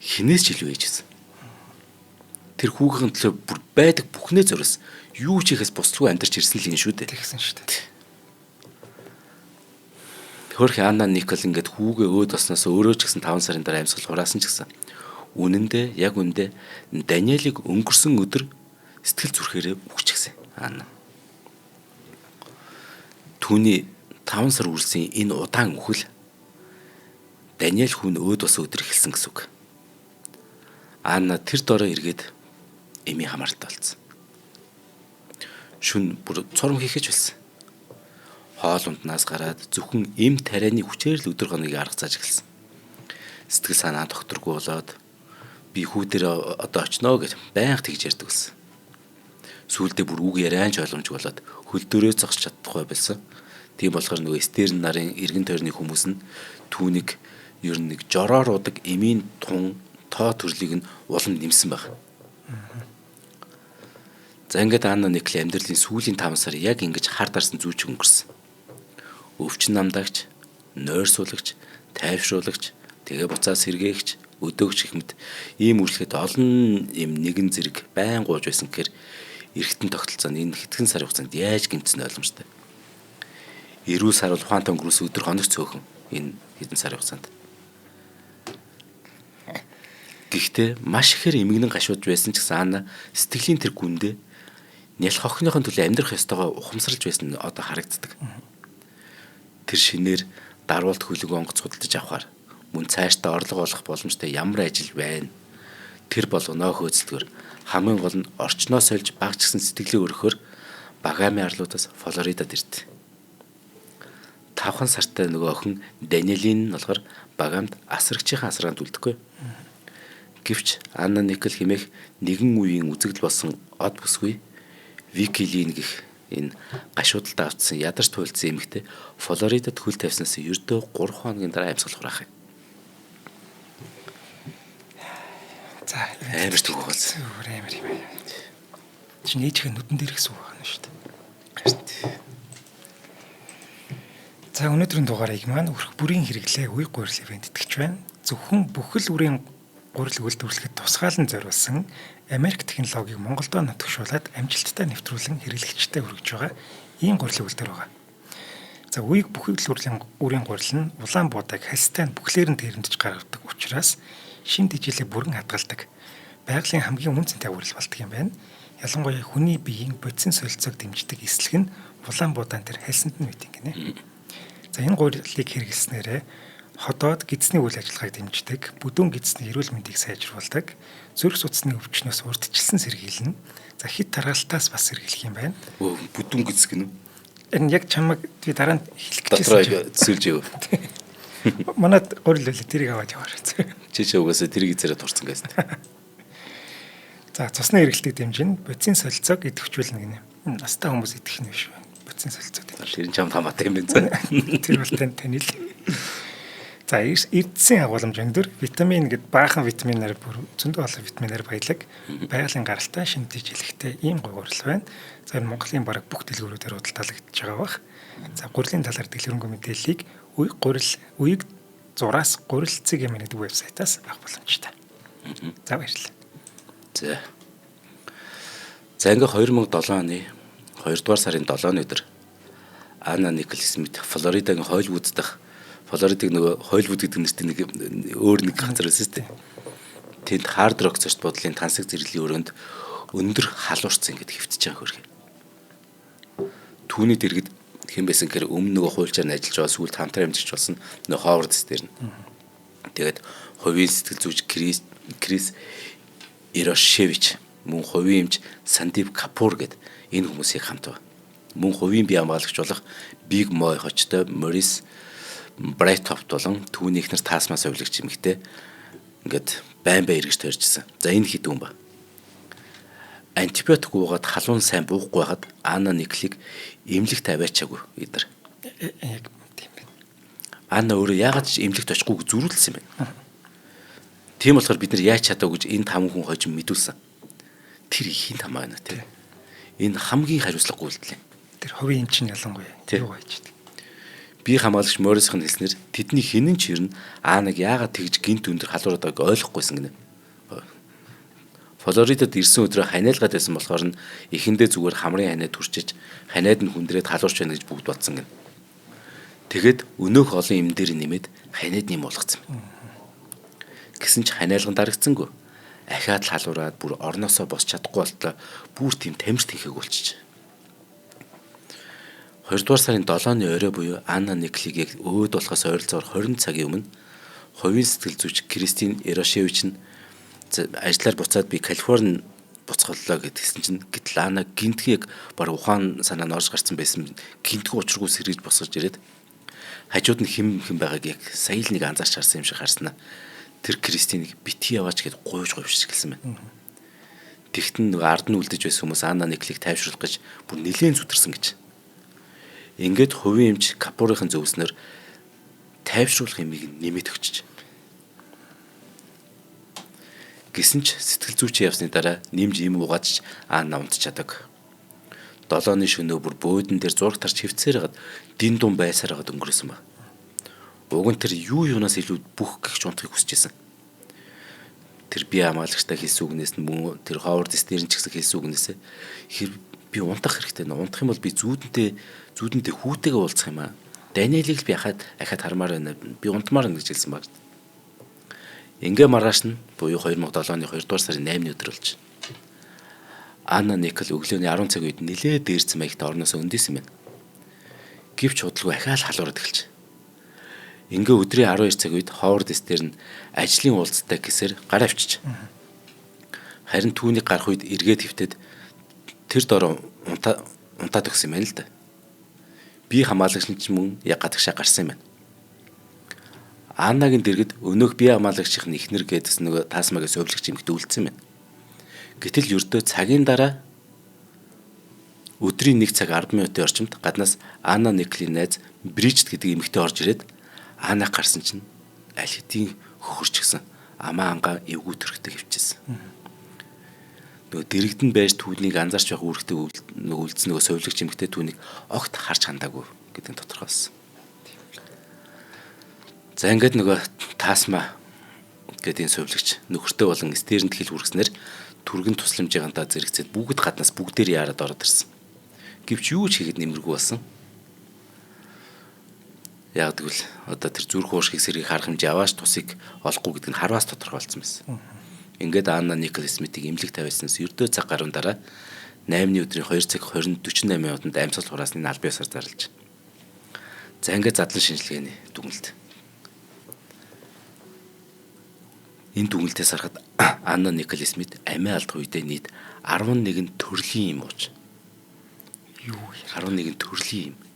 S2: хинээс ч илүү ээжсэн. Тэр хүүгийн төлөө бүр байдаг бүхнээ зориос юу ч ихээс бусдгүй амьдарч ирсэн л юм шүү дээ.
S1: Тэгсэн шүү дээ.
S2: Хөрх Анна Никол ингээд хүүгээ өөд баснаас өөрөө ч гэсэн 5 сарын дараа амьсгал хураасан ч гэсэн үнэндээ яг үндэ Даниэлийг өнгөрсөн өдөр сэтгэл зүрхээрээ үхчихсэн Анна. Түүний 5 сар үрсэн энэ удаан үхэл Даниэл хүн өөд бас өдөр эхэлсэн гэсэн үг. Анна тэр дороо эргээд эмийн хамааралтай болсон. Шүн бүр цором хийхэж болсон. Хоол унднаас гараад зөвхөн эм тарианы хүчээр л өдөр хоногийг арга зааж эхэлсэн. Сэтгэл санаа докторгүй болоод би хүү дээр одоо очноо гэж байнга тэгж ярьдаг болсон. Сүүлдээ бүр үг яриан ч ойлгомжгүй болоод хөл дөрөө зогсож чадахгүй байсан. Тийм болохоор нөгөө Стер нарын эргэн тойрны хүмүүс нь түүнийг ер нь нэг жороор удаг эмийн тун тоо төрлийг нь улам нэмсэн баг. За ингээд Анна Никли амьдралын сүүлийн 5 сар яг ингэж хар дарсан зүүч өнгөрсөн. Өвчин намдагч, нойр суулагч, тайвшруулагч, тэгээ буцаа сэргээгч, өдөөгч гэх мэт ийм үйлчлэгэд олон юм нэгэн зэрэг байн гууж байсан гэхээр эргэтэн тогтолцооны энэ хэдхэн сарын хугацаанд яаж гэмтсэн ойлгомжтой. Эрүүл сар бол ухаантай өнгөрөөс өдөр хоног цөөхөн энэ хэдэн сарын хугацаанд. Гэхдээ маш ихээр эмгэнэн гашууд байсан ч гэсэн Анна сэтгэлийн тэр гүндээ нялх охиныхон төлөө амьдрах ёстойгоо ухамсарлаж байсан нь одоо харагддаг. Тэр шинээр даруулт хөлөг онгоц худалдаж авахар мөн цаашдаа орлого олох боломжтой ямар ажил байна. Тэр болгоноо хөөцөлдгөр хамгийн гол нь орчноо сольж багч гисэн сэтгэлээ өргөхөөр багаамын арлуудаас Флоридад ирдэ. 5 сартай нөгөө охин Даниэлин нь болохоор багаамд асрагчийн асраанд үлдэхгүй. Гэвч Анна Никл хэмээх нэгэн үеийн үзэгдэл болсон од бүсгүй Викилин гэх Энэ гашуудалтай автсан ядарч туйлдсан эмэгтэй Флоридад хөл тавьснаас ердөө 3 хоногийн дараа амьсгал хураах юм.
S1: За
S2: амар түг болсон.
S1: Зүгээр амар юм аа. Чи нээжих нүдэн дээр гэсэн үг байна шүү дээ. За өнөөдрийн дугаарыг маань өрх бүрийн хэрэглээ үе гурил ивент итгэж байна. Зөвхөн бүхэл бүрийн гурил үйлдвэрлэхэд тусгаалan зориулсан Америк технологиг Монголдо нотгшуулаад амжилттай нэвтрүүлэн хэрэглэгчтэй хүргэж байгаа ийм гурилын үйлдвэр байгаа. За үеийг бүхэл бүрийн гурил нь улаан буудаг хальстай бүхлээр нь тэрэмдэж гаргадаг учраас шин дижилээ бүрэн хадгалдаг. Байгалийн хамгийн үнцэнтэй гурил болдог юм байна. Ялангуяа хүний биеийн бодисын солилцоог дэмждэг эслэг нь улаан буудаан тэр хальсанд нь үйт гинэ. За энэ гурилыг хэрэглэснээрээ ходоод гидсний үйл ажиллагааг дэмждэг, бүдүүн гидсний эрүүл мэндийг сайжруулдаг, зүрх судасны өвчнөөс урдчилсан сэргийлнэ. За хит тархалтаас бас сэргийлэх юм байна.
S2: Бүдүүн гидс гэнэ.
S1: Энэ яг чамаг би дараа нь хэлэх гэж
S2: дотроо зөвлж өв.
S1: Манад гурил үлээ тэрийг аваад яваарай.
S2: Чичээ угаасаа тэрийг зэрэг турцсан гэсэн.
S1: За цусны эргэлтийг дэмжин бодисын солилцоог идэвхжүүлнэ гинэ. Настай хүмүүс идэх нь биш байна. Бодисын солилцоо дэмжин.
S2: Тэр нь чам хамаатай юм байна.
S1: Тэр бол тань л. За эрдэсийн агуулмж өндөр витамин гэд баахан витаминаар бүр зөндөө олон витаминаар баялаг байгалийн гаралтай шинэ дижилэгтэй ийм гурил байна. За энэ Монголын бараг бүх дэлгүүрүүдээр худалдаалагдж байгаа бах. За гурилын талаар дэлгэрэнгүй мэдээллийг үеийг зураас гурилцэг юм гэдэг вебсайтаас авах боломжтой. За баярлалаа.
S2: За ингээ 2007 оны 2 дугаар сарын 7-ны өдөр Анна Никол Смит Флоридагийн Хойлвуд дахь Флоридыг нөгөө Хойлвуд гэдэг нэртэй нэг өөр нэг газар байсан шүү дээ. Тэнд хард рок зорт бодлын тансаг зэрэглэлийн өрөөнд өндөр халуурцсан ингэж хэвтэж байгаа хөрх. Түүний дэргэд хэн байсан гэхээр өмнө нөгөө хуульчаар нь ажиллаж байгаа сүүлд хамтран амжиж болсон нөгөө Ховардс дээр нь. Тэгээд хувийн сэтгэл зүйч Крис Ирошевич мөн хувийн эмч Сандип Капур гэд энэ хүмүүсийг хамт ба. Мөн хувийн бие хамгаалагч болох Биг Мой хочтой Морис Брайтофт болон түүний ихнэр таасмаас овлогч эмэгтэй ингээд байн эргэж тойрчсан. За энэ хэд юм ба. Антибиотик уугаад халуун сайн буухгүй байхад Анна Никлийг эмнэлэгт аваачаагүй эдэр.
S1: Яг тийм байна.
S2: Анна өөрөө яагаад ч эмнэлэгт очихгүйг зөрүүлсэн юм бэ? Тийм болохоор бид нар яаж чадав гэж энэ 5 хүн хожим мэдүүлсэн. Тэр ихийн тамаа байна тий. Энэ хамгийн хариуцлагагүй үйлдэл юм.
S1: Тэр хувийн эмч нь ялангуяа юу байж дээ.
S2: Би хамгаалагч Морисхын хэлснээр тэдний хинэн ч ирнэ Ааныг яагаад тэгж гинт өндөр халуураад байгааг ойлгохгүйсэн гинэ. Флоридад ирсэн өдрөө ханиалгаад байсан болохоор нь эхэндээ зүгээр хамрын ханиад түрчиж ханиад нь хүндрээд халуурч байна гэж бүгд бодсон гинэ. Тэгэд өнөөх олон юм дээр нэмээд ханиад нэм болгоцсон байна. Гэсэн ч ханиалган дарагдсангүй. Ахаад халуураад бүр орноосоо босч чадахгүй болтлоо бүр тийм тамирт хийхэг болчих. 2 дугаар сарын 7-ны орой буюу Анна Никлийг өөд болохоос ойролцоогоор 20 цагийн өмнө хувийн сэтгэл зүйч Кристин Ирошевич нь ажлаар буцаад би Калифорни буцаглалаа гэдгсэн чинь гэтэл Анна гинтгийг баг ухаан санаа нь орж гарсан байсан гинтгүй учиргүй сэргийж босгож ирээд хажууд нь хэн байгааг яг сая л нэг анзаарч харсан юм шиг харснаа. Тэр Кристинийг битгий яваач гэд гуйж гэлсэн байна. Тэгтэн нэг ард нь үлдэж байсан хүмүүс Анна Никлийг тайвшруулах гэж бүр нэлээд зүтэрсэн гэж. Ингээд хувийн эмч Капурын зөвснөр тайвшруулах юмыг нэмээд өгчөж. Гэсэн ч сэтгэл зүйч явсны дараа нэмж юм угаадч Анна унтчихадаг. 7-ны шөнөө бүр буудан дээр зураг тарч хөвцөөрөд дин дун байсараад өнгөрөөсөн ба. Уг нь тэр юу юунаас илүү бүх гихч унтахыг хүсэжсэн. Тэр бие хамгаалагчтай хэлсэн үгнээс нь мөн тэр Ховардс дээр нь ч гэсэн хэлсэн үгнээс би унтах хэрэгтэй нэ. Унтах юм бол би зүүдэнтэй хүүтэйгээ уулзах юм аа. Даниэлийг л би ахаад хармаар байна. Би унтмаар байна гэж хэлсэн баг. Ингээ маргааш нь буюу 2007 оны 2 дугаар сарын 8-ны өдөр болж. Анна Никол өглөөний 10 цаг үед нэлээд дээрсэн маягт орноос өндөсөн байна. Гэвч худалгүй ахаал халуураад эхэлж. Ингээ өдрийн 12 цаг үед Ховардс дээр нь ажлын уулзалтаа гэсээр гар авчиж. Харин түүний гарах үед эргээд хөвтөд тэр дор унтаад өгсөн юм байна л да. Би хамгаалагч нь ч мөн яг гадагшаа гарсан юм байна. Аннагийн дэргэд өнөөх би хамгаалагчийн ихнэр гэдс нөгөө таасмагаас өвлөгч юмд үлдсэн байна. Гэтэл ердөө цагийн дараа Өдрийн 1 цаг 10 минутын орчимд гаднаас Анна Никлийн найз Брижит гэдэг эмэгтэй орж ирээд Аннаг гарсан чинь аль хэдийн хөхөрч гисэн амаа ангаа эвгүй төрхтэй хөвчээсэн. Нөгөө дэрэгдэн байж түүнийг анзаарч байх үүрэгтэй үйлдэл нөгөө совилогч эмэгтэй түүнийг огт харж хандаагүй гэдэг нь тодорхойлсон. За ингээд нөгөө Тасма гэдэг энэ совилогч нөхөртэй болон Эстерэнд хэл хүргэснээр түргэн тусламжийнхантаа зэрэгцээд бүгд гаднаас бүгдээр яарад ороод ирсэн. Гэвч юу ч хийгээд нэмэргүй болсон. Яг тэгвэл одоо тэр зүрх уушгийг сэргийг харах хэмжээ аваач тусыг олохгүй гэдэг нь харваас тодорхойлсон байсан. Ингээд Анна Никл Смитийг эмнэлэг тавьснаас ердөө цаг гаруй дараа 8-ны өдрийн 2 цаг 48 минутанд амьсгал хураасны албан ёсоор зарлж. За ингээд задлан шинжилгээний дүгнэлт. Энэ дүгнэлтээс харахад Анна Никл Смит амиа алдах үедээ нийт 11 төрлийн юм ууж. Юу 11 төрлийн юм.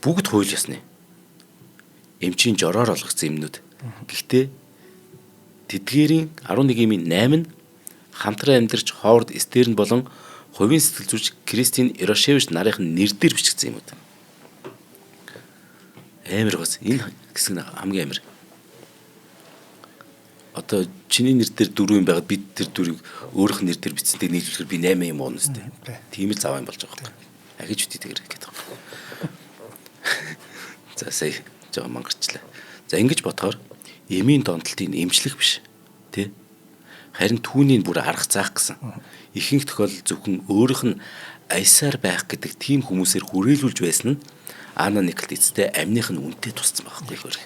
S2: Бүгд хууль ёсны. Эмчийн жороор олгогдсон юмнууд. Гэхдээ тэдгээрийн 11-ийн 8 нь хамтран амьдарч Ховард Стерн болон хувийн сэтгэл зүйч Кристин Ирошевич нарын нэр дээр бичигдсэн юм уу? Амар гос энэ хэсэг нь хамгийн амар. Одоо чиний нэр дээр 4 юм байгаад бид тэр 4-ийг өөрийнх нэр дээр бичсэнтэй нийлүүлэхээр би 8 юм уунаас тээ. Тийм л заваа юм болж байгаа юм. Ахиж үтийгээр гэдэг юм. За сая жоо мангарчлаа. За ингэж бодохоор эмийн донтолтын эмчлэх биш тий. Харин түүнийг бүр арга заах гэсэн. Ихэнх тохиолдолд зөвхөн өөрийнх нь аясаар байх гэдэг тийм хүмүүсээр хүрээлүүлж байсан нь Анна Никлд эцэстээ амных нь үнэтэй тусцсан байхгүй хөр.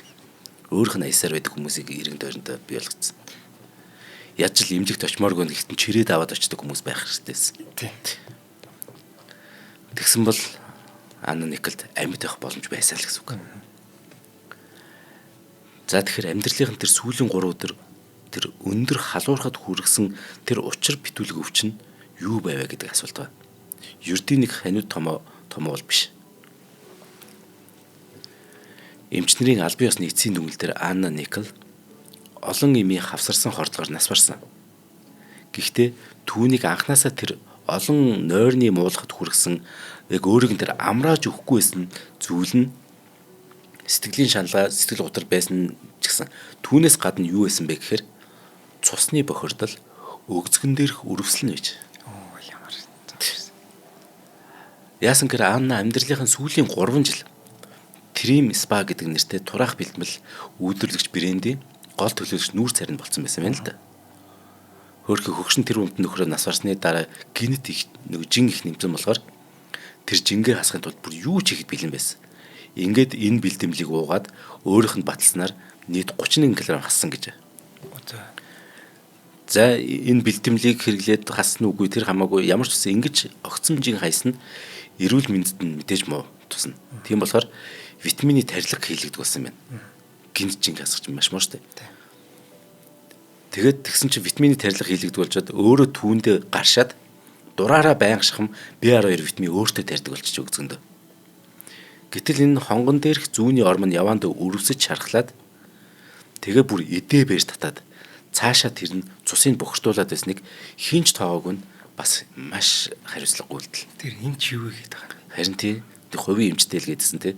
S2: Өөрийнх нь аясаар байдаг хүмүүсийг эргэн тойрондоо бий болгоцсон. Яаж л эмнэлэгт очимооргүй нэгтэн чирээд аваад очдог хүмүүс байх хэрэгтэйсэн. Тэгсэн бол Анна Никлд амьд байх боломж байсан л гэсэн үг. За тэгэхээр амьдралын тэр сүүлийн 3 өдөр тэр өндөр халуурхад хүргэсэн тэр учир битүүлэг өвчин юу байвэ гэдэг асуулт байна. Ердийн нэг ханиуд томоо бол биш. Эмчнэрийн албан ёсны эцсийн дүгнэлтээр Анна Никл олон эмийн хавсарсан хордлогоор нас барсан. Гэхдээ түүнийг анханасаа тэр олон нойрны муулахад хүргэсэн яг өөрийг нь тэр амрааж өгөхгүй байсан зүйл нь сэтгэлийн шаналгаа сэтгэл готор байсан ч гэсэн түүнээс гадна юу байсан бэ гэхээр цусны бохирдол өгзгөн дээрх өрөвсөл нь байж.
S1: Ямар.
S2: Яасан гэхээр Анна амьдралынхаа сүүлийн 3 жил Трим спа гэдэг нэртэй тураах бэлтгэл үйлдвэрлэгч брэндийн гол төлөөлөгч нүүр царин болсон байсан байна л да. Хөөрхөн хөгшин тэр өмд нөхрөө нас барсны дараа гинет их нэг жин их нэмсэн болохоор тэр жингээ хасахын тулд бүр юу ч хийхэд бэлэн байсан. Ингээд энэ бэлтгэлийг уугаад өөрийнх нь баталснаар нийт 31 кг хассан гэж. За энэ бэлтгэлийг хэрэглээд хасна уугүй тэр хамаагүй ямар ч үсэн ингэж огцом жин хайсна эрүүл мэндэд нь мэдээж муу тусна. Тийм болохоор витамины тарилга хийлэгдэх болсон байна. Гинт жин хасах чинь маш муу штэ. Тэгээд тэгсэн чинь витамины тарилга хийлэгдэх болжод өөрөө түүндээ гаршаад дураараа байнга шахам B12 витамин өөртөө тарьдаг болчих өгзгөндөө. Гэтэл энэ хонгон дээрх зүүнний ормон яваанд өрөвсөж шархлаад тэгээ бүр эдээ бэж татаад цаашаа тэр нь цусыг бохирдуулаад байсныг хинч тоогоогүй нь бас маш хариуцлага үйлдэл.
S1: Тэр энэ ч юу гэдэг юм.
S2: Харин тий хувийн эмчтэй л гэдсэн тий.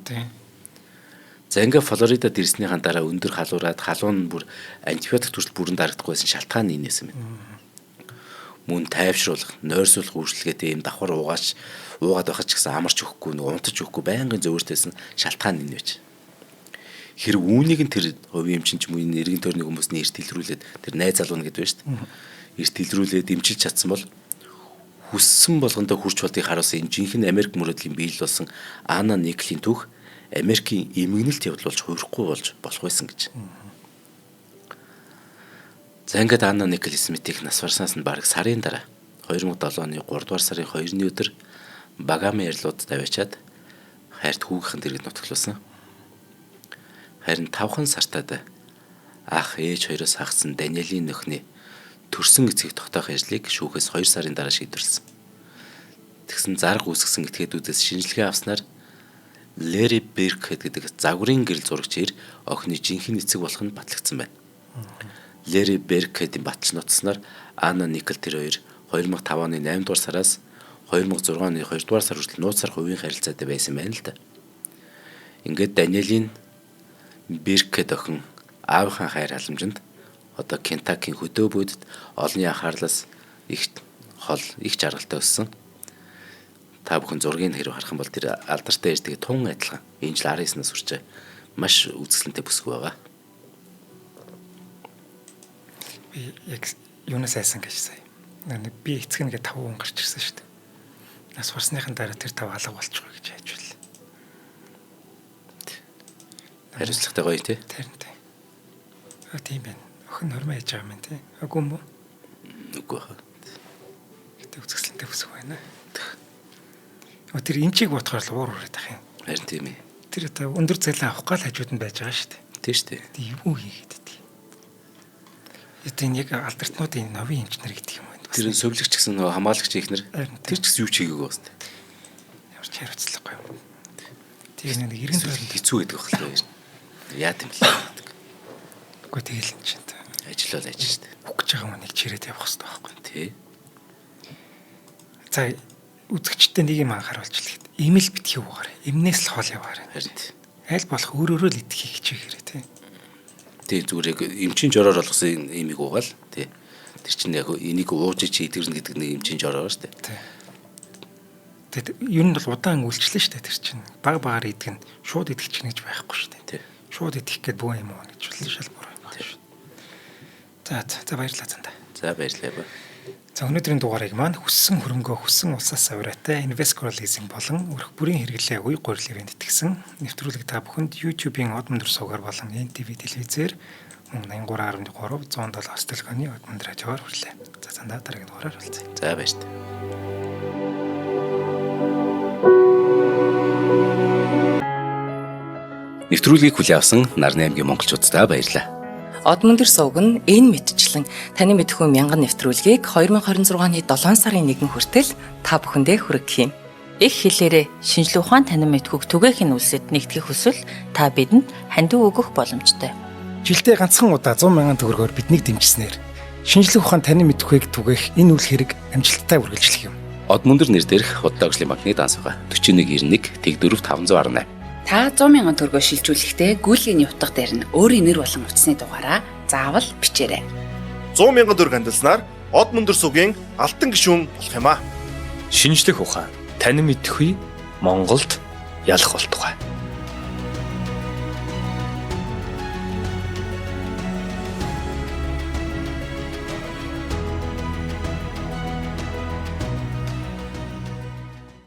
S2: За ингээ Флоридад ирснийхаа дараа өндөр халуураад халуун нь бүр антибиотик төрөл бүрэн дарагдахгүйсэн шалтгаан нь энэсэн байна. Мөн тайвшруулах, нойрсуулах үйлчлэгээтэй юм давхар уугаад байхад ч гэсэн амарч өгөхгүй, унтаж өгөхгүй байнгын зөөртэйсэн шалтгаан нь байж. Хэрэг үүнийг нь тэр хувийн эмчин ч мөн эргэн тойрны хүмүүсний эрт илрүүлээд тэр найз залуу гэдэг байна шүү дээ. Эрт илрүүлээд дэмжиж чадсан бол хүссэн болгондоо хүрч болдгийг харуулсан энэ жинхэнэ Америк мөрөөдлийн биелэл болсон Анна Никлийн түүх Америкийн эмгэнэлт явдал болж хувирахгүй болж болох байсан гэж. За ингээд Анна Никл Смитийг нас барснаас нь бараг сарын дараа 2007 оны 3 дугаар сарын 2-ны өдөр Багами ярилууд тавиачаад хайрт хүүгийнхэн дэргэд нутаглуулсан. Харин 5 сартаад ах ээж хоёроос хагасан Даниэлийн нөхний төрсөн эцгийг тогтоох ажлыг шүүхээс 2 сарын дараа шийдвэрлэсэн. Тэгсэн зарга үүсгэсэн этгээдүүдээс шинжилгээ авснаар Лэри Беркет гэдэг загварын гэрэл зурагчээр охины жинхэнэ эцэг болох нь батлагдсан байна. Лэри Беркетийн баталж нутснаар Анна Никл тэр хоёр 2005 оны 8 дугаар сараас 2006 оны 2 дугаар сар хүртэл нууцсар хувийн харилцаатай байсан байна л да. Ингээд Даниэлийн Биркэд охин аавынхаа хайр халамжинд одоо Кентакийн хөдөөбүүдэд олонний анхаарлаас их жаргалтай өссөн. Та бүхэн зургийг хэрэг харах юм бол тэр алдартай ээжтэйгээ тун адилхан энэ жил 19-наас хүрч маш үзэсгэлэнтэй бүсгүй байгаа.
S1: Би яг юунаас айсан гэж сая. Би эцэг нэгэ 5 хүн гарч ирсэн шүү дээ. Нас барсныхын дараа тэр 5 алга болчихгоо гэж хайж байна.
S2: Хариуцлагатай гоё тий.
S1: Тэрнтэй. Тийм байна. Охин нормаа яж байгаа юм тий. Үгүй юм уу?
S2: Үгүй хаа.
S1: Гэтэ үзэсгэлэнтэй бүсгүй байна. Тэр энчиг бодохоор л уур ураад ах юм.
S2: Харин тийм ээ.
S1: Тэр одоо өндөр зайлаа авах гал хажууд нь байж байгаа шүү дээ.
S2: Тийм шүү дээ.
S1: Тэг юу хийгээд идэв. Энэ яг алдартнуудын новын инженер гэдэг юм байна.
S2: Тэр сувлагч гэсэн нөгөө хамгаалагч ихнэр тэр ч гэсэн юу ч хийгээгүй байна.
S1: Ямар ч хариуцлагагүй юм. Тэг нэг 90 төгрөг
S2: хэцүү гэдэг багтал. Яа гэм л.
S1: Үгүй тэгэл энэ чинь
S2: ажил бол ажил шүү дээ.
S1: Үхэж байгаа хүнийг чирээд явах хэрэгтэй байхгүй
S2: тий.
S1: За үзэгчтэй нэг юм анхааруулж л хэд. Имэл битгий уугаарай. Эмнээс л хоол яваарай.
S2: Харин
S1: аль болох өөрөөрөө л идэхийг хичээхээрэй тий.
S2: Тий зүгээр яг эмчийн жороор болгосон имийг уугаал тий. Тэр чинь яг энийг ууж чи идэрнэ гэдэг нэг эмчийн жороор шүү дээ.
S1: Тий. Тэгэд ер нь бол удаан үйлчлэн шүү дээ тэр чинь. Баг багаар идэх нь шууд идэх чинь гэж байхгүй шүү дээ.
S2: Тий.
S1: Шууд идэх гээд бөө юм уу гэж бол шалбар байна шүү. За баярлалаа зандаа.
S2: За баярлалаа.
S1: За өнөөдрийн дугаарыг маань хүссэн хөрөнгөө хүссэн улсаас авираатай Investcore Leasing болон өрх бүрийн хэрэглээ үе гурилын итгэсэн нэвтрүүлэг та бүхэнд YouTube-ийн од мөндөр суугаар болон NTV телевизээр мөн 83.3 107 телефоны од мөндөр радиоор хүрлээ. За зандаа дараагийн дугаараар уулзъя.
S2: За баярлалаа. Нэвтрүүлгийг хүлээн авсан Нарны аймгийн монголчуудаа баярлалаа.
S3: Од мөндөр сувг нь энэ мэдчлэн таны мэдхүй мянган нэвтрүүлгийг 2026 оны 7 сарын 1 хүртэл та бүхэндээ хүргэх юм. Их хэлээрээ шинжлэх ухаан танин мэдхүйг түгээхийн үлсэд нэгтгэх хүсвэл та бидэнд хандив өгөх боломжтой.
S1: Жилдээ ганцхан удаа 100,000 төгрөгөөр биднийг дэмжснээр шинжлэх ухаан танин мэдхүйг түгээх энэ үйл хэрэг амжилттай үргэлжлэх юм.
S2: Од мөндөр нэр дээрх Худалдаа агшлын банкны дансгаа 4191 Тэг 4518
S4: Та 100,000 төгрөгөөр шилжүүлэхдээ гүйлгээний утга дээр нь өөрийн нэр болон утасны дугаараа заавал бичээрэй.
S5: 100,000 төгрөг хандалснаар од мөндөр сувгийн алтан гишүүн болох юм а.
S6: Шинжлэх ухаан, танин мэдхүй Монголд ялах болтугай.